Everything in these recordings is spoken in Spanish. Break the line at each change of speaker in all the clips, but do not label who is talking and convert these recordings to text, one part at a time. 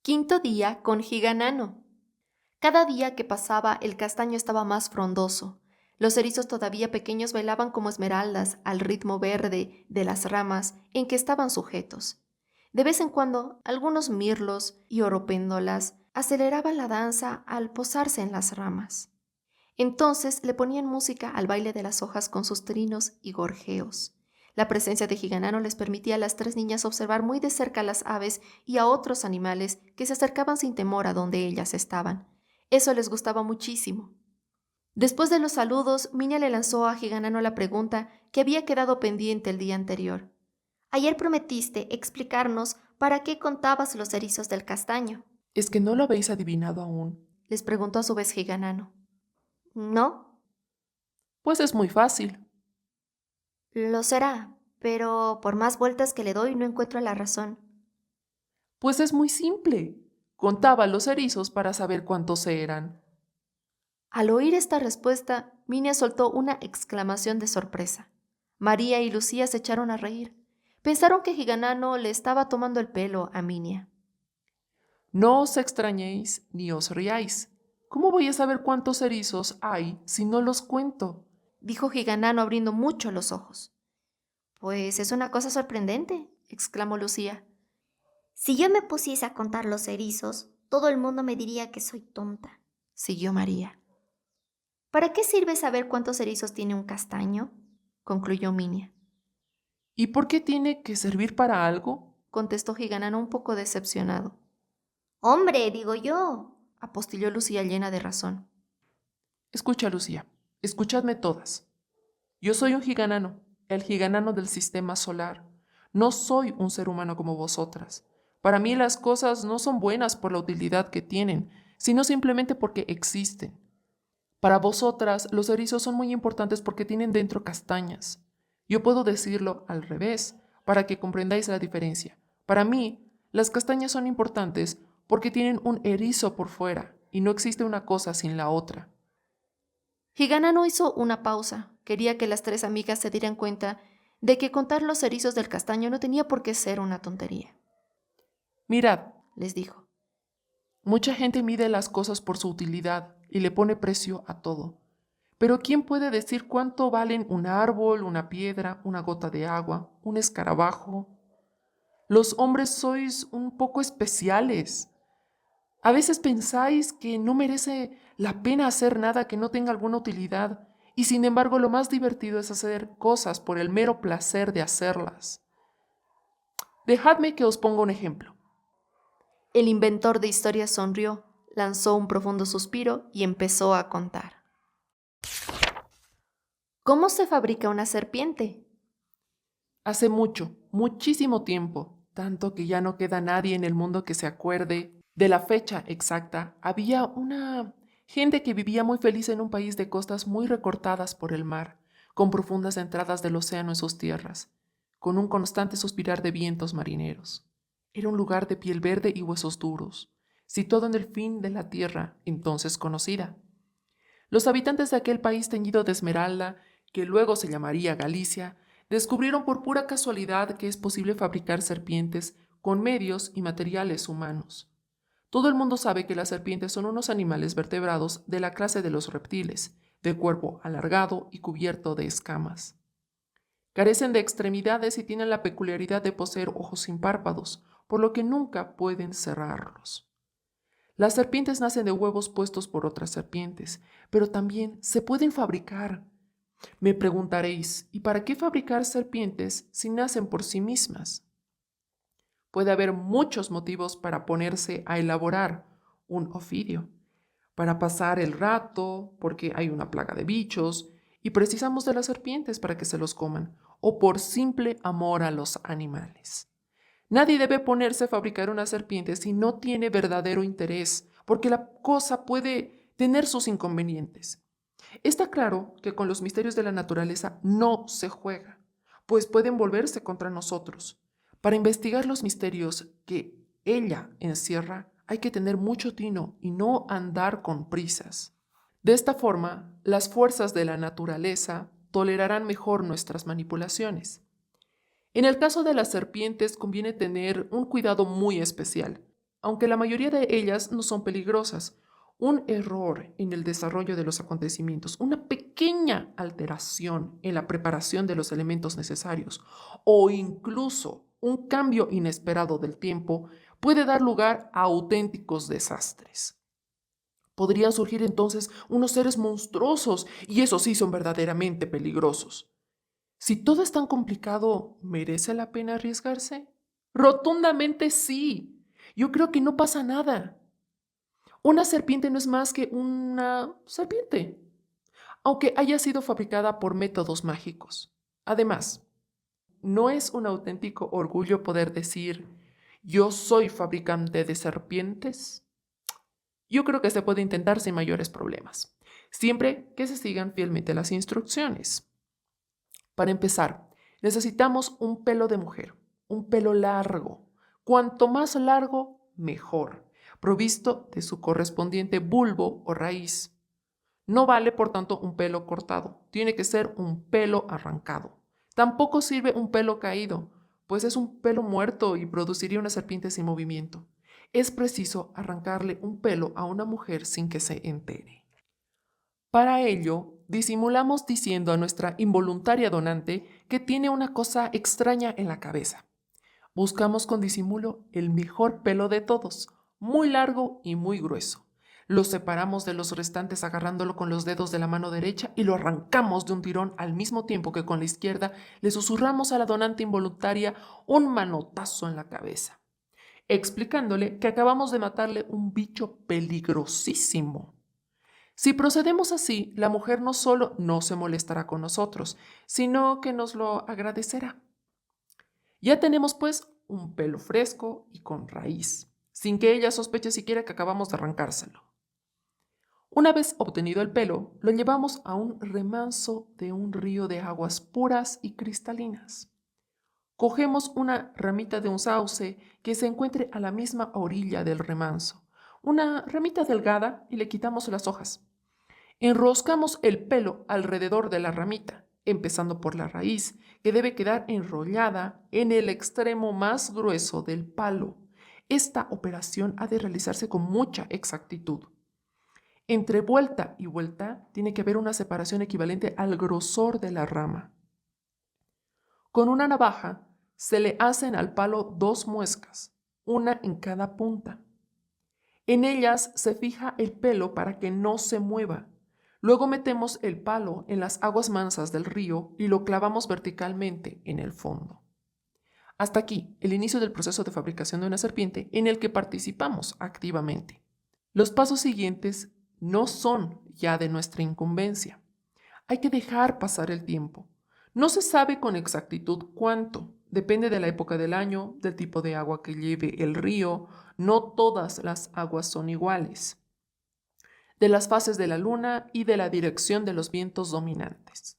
Quinto día con Higanano. Cada día que pasaba el castaño estaba más frondoso. Los erizos todavía pequeños bailaban como esmeraldas al ritmo verde de las ramas en que estaban sujetos. De vez en cuando, algunos mirlos y oropéndolas aceleraban la danza al posarse en las ramas. Entonces le ponían música al baile de las hojas con sus trinos y gorjeos. La presencia de Higanano les permitía a las tres niñas observar muy de cerca a las aves y a otros animales que se acercaban sin temor a donde ellas estaban. Eso les gustaba muchísimo. Después de los saludos, Minia le lanzó a Higanano la pregunta que había quedado pendiente el día anterior. Ayer prometiste explicarnos para qué contabas los erizos del castaño.
¿Es que no lo habéis adivinado aún?
Les preguntó a su vez Higanano. ¿No?
Pues es muy fácil.
Lo será, pero por más vueltas que le doy no encuentro la razón.
Pues es muy simple. Contaba los erizos para saber cuántos eran.
Al oír esta respuesta, Minia soltó una exclamación de sorpresa. María y Lucía se echaron a reír. Pensaron que Higanano le estaba tomando el pelo a Minia.
No os extrañéis ni os riáis. ¿Cómo voy a saber cuántos erizos hay si no los cuento?
Dijo Higanano abriendo mucho los ojos. Pues es una cosa sorprendente, exclamó Lucía.
Si yo me pusiese a contar los erizos, todo el mundo me diría que soy tonta.
Siguió María. ¿Para qué sirve saber cuántos erizos tiene un castaño? Concluyó Minia.
¿Y por qué tiene que servir para algo?
Contestó Higanano un poco decepcionado.
Hombre, digo yo.
Apostilló Lucía llena de razón.
Escucha, Lucía, escuchadme todas. Yo soy un giganano, el giganano del sistema solar. No soy un ser humano como vosotras. Para mí las cosas no son buenas por la utilidad que tienen, sino simplemente porque existen. Para vosotras, los erizos son muy importantes porque tienen dentro castañas. Yo puedo decirlo al revés, para que comprendáis la diferencia. Para mí, las castañas son importantes porque tienen un erizo por fuera, y no existe una cosa sin la otra.
Higanano hizo una pausa. Quería que las tres amigas se dieran cuenta de que contar los erizos del castaño no tenía por qué ser una tontería.
Mirad,
Les dijo.
mucha gente mide las cosas por su utilidad y le pone precio a todo. Pero ¿quién puede decir cuánto valen un árbol, una piedra, una gota de agua, un escarabajo? Los hombres sois un poco especiales. A veces pensáis que no merece la pena hacer nada que no tenga alguna utilidad, y sin embargo lo más divertido es hacer cosas por el mero placer de hacerlas. Dejadme que os ponga un ejemplo.
El inventor de historias sonrió, lanzó un profundo suspiro y empezó a contar. ¿Cómo se fabrica una serpiente?
Hace mucho, muchísimo tiempo, tanto que ya no queda nadie en el mundo que se acuerde de la fecha exacta, había una gente que vivía muy feliz en un país de costas muy recortadas por el mar, con profundas entradas del océano en sus tierras, con un constante suspirar de vientos marineros. Era un lugar de piel verde y huesos duros, situado en el fin de la tierra, entonces conocida. Los habitantes de aquel país teñido de esmeralda, que luego se llamaría Galicia, descubrieron por pura casualidad que es posible fabricar serpientes con medios y materiales humanos. Todo el mundo sabe que las serpientes son unos animales vertebrados de la clase de los reptiles, de cuerpo alargado y cubierto de escamas. Carecen de extremidades y tienen la peculiaridad de poseer ojos sin párpados, por lo que nunca pueden cerrarlos. Las serpientes nacen de huevos puestos por otras serpientes, pero también se pueden fabricar. Me preguntaréis, ¿y para qué fabricar serpientes si nacen por sí mismas? Puede haber muchos motivos para ponerse a elaborar un ofidio. Para pasar el rato, porque hay una plaga de bichos y precisamos de las serpientes para que se los coman, o por simple amor a los animales. Nadie debe ponerse a fabricar una serpiente si no tiene verdadero interés, porque la cosa puede tener sus inconvenientes. Está claro que con los misterios de la naturaleza no se juega, pues pueden volverse contra nosotros. Para investigar los misterios que ella encierra, hay que tener mucho tino y no andar con prisas. De esta forma, las fuerzas de la naturaleza tolerarán mejor nuestras manipulaciones. En el caso de las serpientes conviene tener un cuidado muy especial. aunque la mayoría de ellas no son peligrosas. Un error en el desarrollo de los acontecimientos, una pequeña alteración en la preparación de los elementos necesarios o incluso un cambio inesperado del tiempo puede dar lugar a auténticos desastres. Podrían surgir entonces unos seres monstruosos y esos sí son verdaderamente peligrosos. Si todo es tan complicado, ¿merece la pena arriesgarse? Rotundamente sí. Yo creo que no pasa nada. Una serpiente no es más que una serpiente, aunque haya sido fabricada por métodos mágicos. Además, no es un auténtico orgullo poder decir, yo soy fabricante de serpientes. Yo creo que se puede intentar sin mayores problemas, siempre que se sigan fielmente las instrucciones. Para empezar, necesitamos un pelo de mujer, un pelo largo. Cuanto más largo, mejor, provisto de su correspondiente bulbo o raíz. No vale, por tanto, un pelo cortado, tiene que ser un pelo arrancado. Tampoco sirve un pelo caído, pues es un pelo muerto y produciría una serpiente sin movimiento. Es preciso arrancarle un pelo a una mujer sin que se entere. Para ello, disimulamos diciendo a nuestra involuntaria donante que tiene una cosa extraña en la cabeza. Buscamos con disimulo el mejor pelo de todos, muy largo y muy grueso. Lo separamos de los restantes agarrándolo con los dedos de la mano derecha y lo arrancamos de un tirón al mismo tiempo que con la izquierda le susurramos a la donante involuntaria un manotazo en la cabeza, explicándole que acabamos de matarle un bicho peligrosísimo. Si procedemos así, la mujer no solo no se molestará con nosotros, sino que nos lo agradecerá. Ya tenemos pues un pelo fresco y con raíz, sin que ella sospeche siquiera que acabamos de arrancárselo. Una vez obtenido el pelo, lo llevamos a un remanso de un río de aguas puras y cristalinas. Cogemos una ramita de un sauce que se encuentre a la misma orilla del remanso, una ramita delgada, y le quitamos las hojas. Enroscamos el pelo alrededor de la ramita, empezando por la raíz, que debe quedar enrollada en el extremo más grueso del palo. Esta operación ha de realizarse con mucha exactitud. Entre vuelta y vuelta tiene que haber una separación equivalente al grosor de la rama. Con una navaja se le hacen al palo 2 muescas, una en cada punta. En ellas se fija el pelo para que no se mueva. Luego metemos el palo en las aguas mansas del río y lo clavamos verticalmente en el fondo. Hasta aquí el inicio del proceso de fabricación de una serpiente en el que participamos activamente. Los pasos siguientes no son ya de nuestra incumbencia. Hay que dejar pasar el tiempo. No se sabe con exactitud cuánto. Depende de la época del año, del tipo de agua que lleve el río. No todas las aguas son iguales. De las fases de la luna y de la dirección de los vientos dominantes.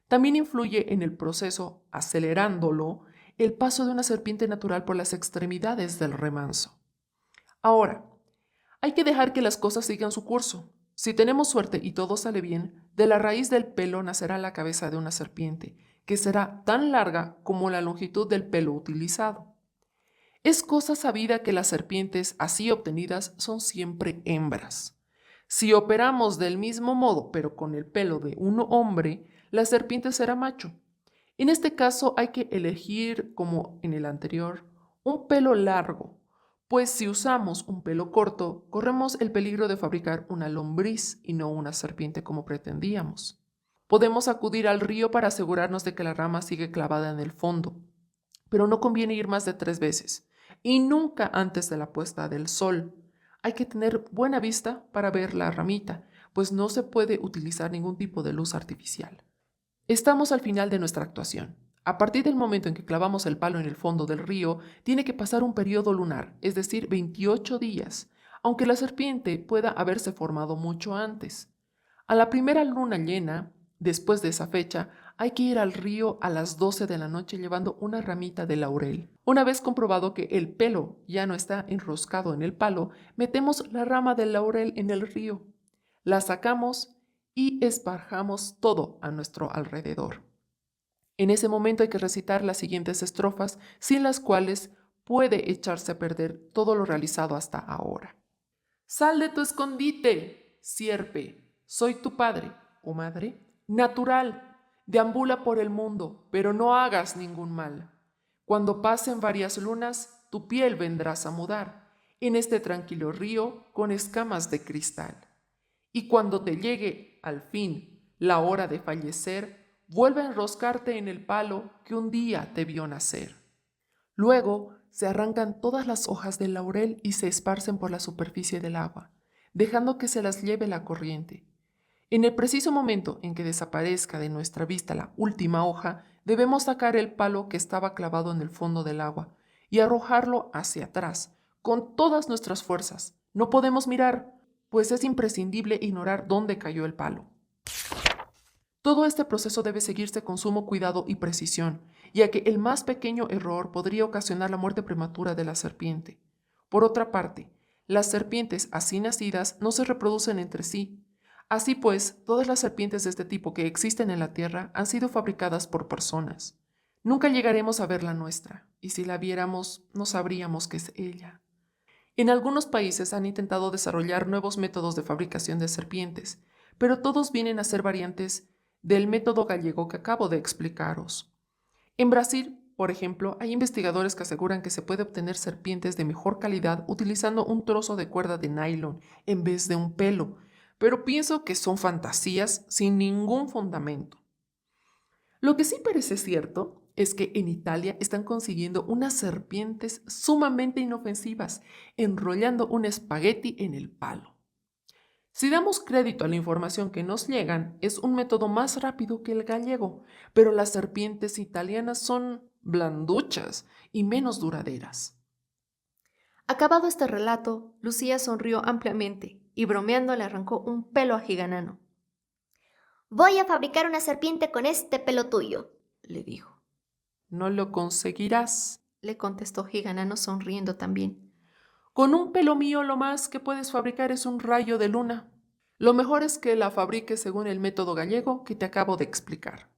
También influye en el proceso, acelerándolo, el paso de una serpiente natural por las extremidades del remanso. Ahora, hay que dejar que las cosas sigan su curso. Si tenemos suerte y todo sale bien, de la raíz del pelo nacerá la cabeza de una serpiente, que será tan larga como la longitud del pelo utilizado. Es cosa sabida que las serpientes así obtenidas son siempre hembras. Si operamos del mismo modo, pero con el pelo de un hombre, la serpiente será macho. En este caso hay que elegir, como en el anterior, un pelo largo, pues si usamos un pelo corto, corremos el peligro de fabricar una lombriz y no una serpiente como pretendíamos. Podemos acudir al río para asegurarnos de que la rama sigue clavada en el fondo, pero no conviene ir más de 3 veces, y nunca antes de la puesta del sol. Hay que tener buena vista para ver la ramita, pues no se puede utilizar ningún tipo de luz artificial. Estamos al final de nuestra actuación. A partir del momento en que clavamos el palo en el fondo del río, tiene que pasar un periodo lunar, es decir, 28 días, aunque la serpiente pueda haberse formado mucho antes. A la primera luna llena, después de esa fecha, hay que ir al río a las 12 de la noche llevando una ramita de laurel. Una vez comprobado que el pelo ya no está enroscado en el palo, metemos la rama del laurel en el río. La sacamos y esparjamos todo a nuestro alrededor. En ese momento hay que recitar las siguientes estrofas, sin las cuales puede echarse a perder todo lo realizado hasta ahora. Sal de tu escondite, sierpe, soy tu padre o madre, natural, deambula por el mundo, pero no hagas ningún mal. Cuando pasen varias lunas, tu piel vendrás a mudar en este tranquilo río con escamas de cristal. Y cuando te llegue, al fin, la hora de fallecer, vuelve a enroscarte en el palo que un día te vio nacer. Luego se arrancan todas las hojas del laurel y se esparcen por la superficie del agua, dejando que se las lleve la corriente. En el preciso momento en que desaparezca de nuestra vista la última hoja, debemos sacar el palo que estaba clavado en el fondo del agua y arrojarlo hacia atrás, con todas nuestras fuerzas. No podemos mirar, pues es imprescindible ignorar dónde cayó el palo. Todo este proceso debe seguirse con sumo cuidado y precisión, ya que el más pequeño error podría ocasionar la muerte prematura de la serpiente. Por otra parte, las serpientes así nacidas no se reproducen entre sí. Así pues, todas las serpientes de este tipo que existen en la Tierra han sido fabricadas por personas. Nunca llegaremos a ver la nuestra, y si la viéramos, no sabríamos que es ella. En algunos países han intentado desarrollar nuevos métodos de fabricación de serpientes, pero todos vienen a ser variantes del método gallego que acabo de explicaros. En Brasil, por ejemplo, hay investigadores que aseguran que se puede obtener serpientes de mejor calidad utilizando un trozo de cuerda de nylon en vez de un pelo, pero pienso que son fantasías sin ningún fundamento. Lo que sí parece cierto es que en Italia están consiguiendo unas serpientes sumamente inofensivas, enrollando un espagueti en el palo. Si damos crédito a la información que nos llegan, es un método más rápido que el gallego, pero las serpientes italianas son blanduchas y menos duraderas.
Acabado este relato, Lucía sonrió ampliamente y bromeando le arrancó un pelo a Giganano.
Voy a fabricar una serpiente con este pelo tuyo,
Le dijo.
No lo conseguirás.
Le contestó Giganano sonriendo también.
Con un pelo mío lo más que puedes fabricar es un rayo de luna. Lo mejor es que la fabriques según el método gallego que te acabo de explicar.